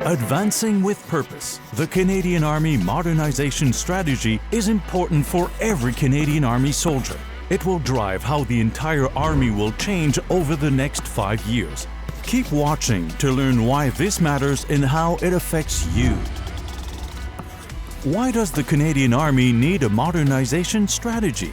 Advancing with purpose, the Canadian Army modernization strategy is important for every Canadian Army soldier. It will drive how the entire Army will change over the next 5 years. Keep watching to learn why this matters and how it affects you. Why does the Canadian Army need a modernization strategy?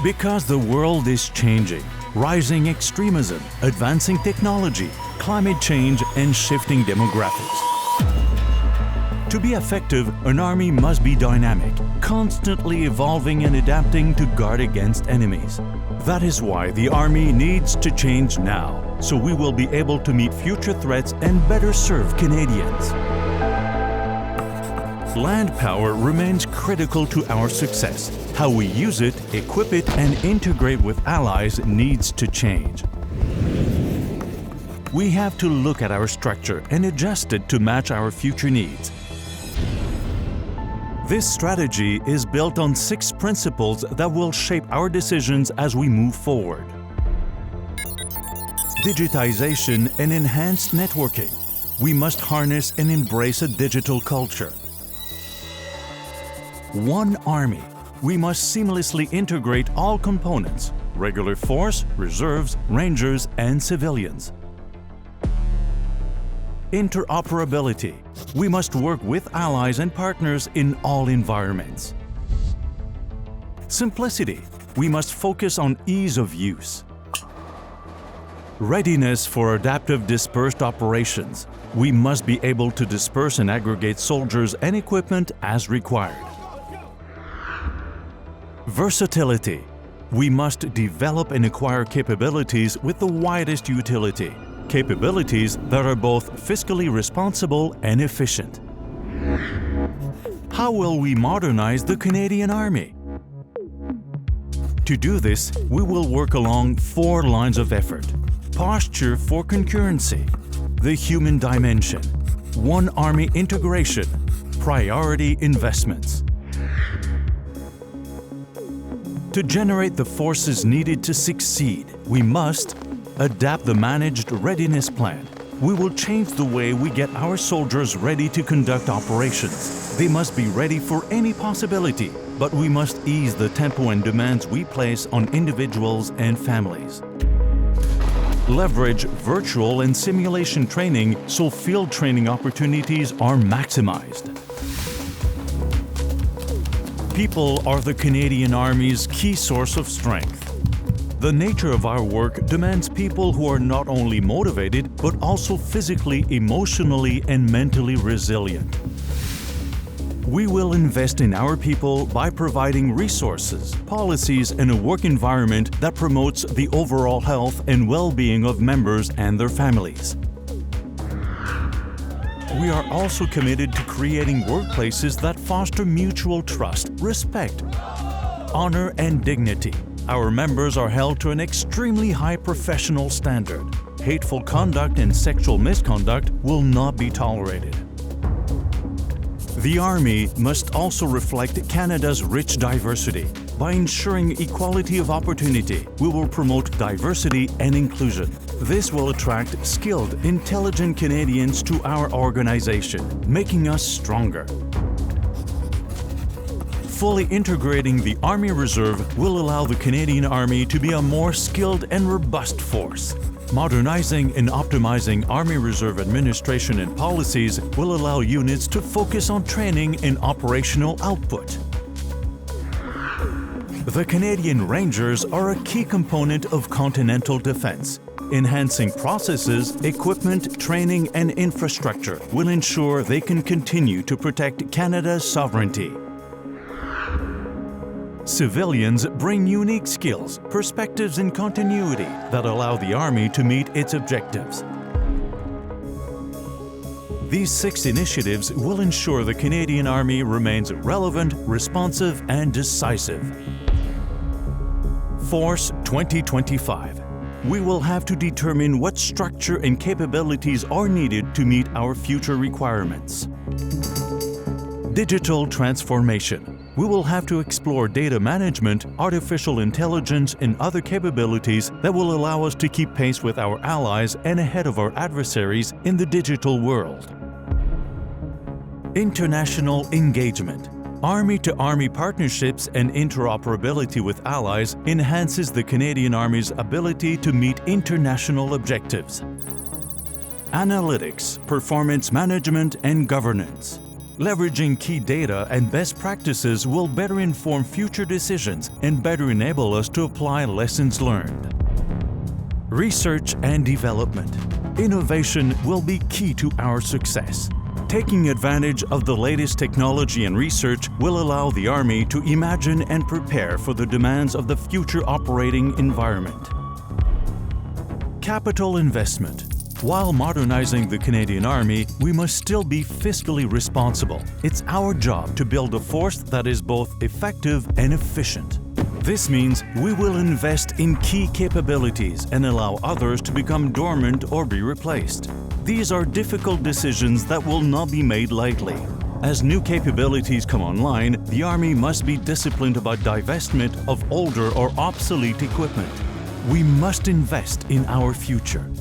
Because the world is changing. Rising extremism, advancing technology, climate change, and shifting demographics. To be effective, an army must be dynamic, constantly evolving and adapting to guard against enemies. That is why the army needs to change now, so we will be able to meet future threats and better serve Canadians. Land power remains critical to our success. How we use it, equip it, and integrate with allies needs to change. We have to look at our structure and adjust it to match our future needs. This strategy is built on 6 principles that will shape our decisions as we move forward. Digitization and enhanced networking. We must harness and embrace a digital culture. One Army. We must seamlessly integrate all components: regular force, reserves, rangers, and civilians. Interoperability. We must work with allies and partners in all environments. Simplicity. We must focus on ease of use. Readiness for adaptive dispersed operations. We must be able to disperse and aggregate soldiers and equipment as required. Versatility. We must develop and acquire capabilities with the widest utility. Capabilities that are both fiscally responsible and efficient. How will we modernize the Canadian Army? To do this, we will work along 4 lines of effort. Posture for concurrency, the human dimension, one Army integration, priority investments. To generate the forces needed to succeed, we must adapt the managed readiness plan. We will change the way we get our soldiers ready to conduct operations. They must be ready for any possibility, but we must ease the tempo and demands we place on individuals and families. Leverage virtual and simulation training so field training opportunities are maximized. People are the Canadian Army's key source of strength. The nature of our work demands people who are not only motivated, but also physically, emotionally, and mentally resilient. We will invest in our people by providing resources, policies, and a work environment that promotes the overall health and well-being of members and their families. We are also committed to creating workplaces that foster mutual trust, respect, honor, and dignity. Our members are held to an extremely high professional standard. Hateful conduct and sexual misconduct will not be tolerated. The Army must also reflect Canada's rich diversity. By ensuring equality of opportunity, we will promote diversity and inclusion. This will attract skilled, intelligent Canadians to our organization, making us stronger. Fully integrating the Army Reserve will allow the Canadian Army to be a more skilled and robust force. Modernizing and optimizing Army Reserve administration and policies will allow units to focus on training and operational output. The Canadian Rangers are a key component of continental defense. Enhancing processes, equipment, training, and infrastructure will ensure they can continue to protect Canada's sovereignty. Civilians bring unique skills, perspectives, and continuity that allow the Army to meet its objectives. These 6 initiatives will ensure the Canadian Army remains relevant, responsive, and decisive. Force 2025. We will have to determine what structure and capabilities are needed to meet our future requirements. Digital transformation. we will have to explore data management, artificial intelligence, and other capabilities that will allow us to keep pace with our allies and ahead of our adversaries in the digital world. International engagement. Army-to-army partnerships and interoperability with allies enhances the Canadian Army's ability to meet international objectives. Analytics, performance management, and governance. Leveraging key data and best practices will better inform future decisions and better enable us to apply lessons learned. Research and development. Innovation will be key to our success. Taking advantage of the latest technology and research will allow the Army to imagine and prepare for the demands of the future operating environment. Capital investment. While modernizing the Canadian Army, we must still be fiscally responsible. It's our job to build a force that is both effective and efficient. This means we will invest in key capabilities and allow others to become dormant or be replaced. These are difficult decisions that will not be made lightly. As new capabilities come online, the Army must be disciplined about divestment of older or obsolete equipment. We must invest in our future.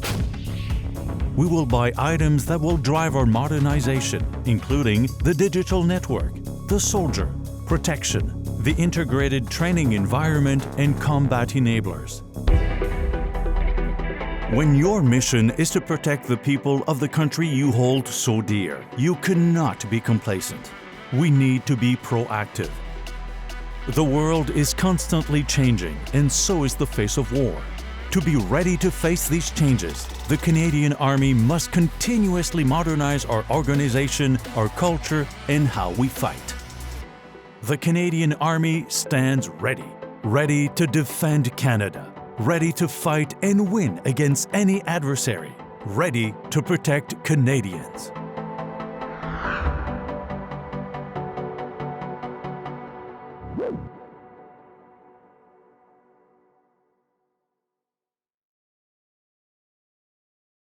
We will buy items that will drive our modernization, including the digital network, the soldier, protection, the integrated training environment, and combat enablers. When your mission is to protect the people of the country you hold so dear, you cannot be complacent. We need to be proactive. The world is constantly changing, and so is the face of war. To be ready to face these changes, the Canadian Army must continuously modernize our organization, our culture, and how we fight. The Canadian Army stands ready to defend Canada, ready to fight and win against any adversary, ready to protect Canadians.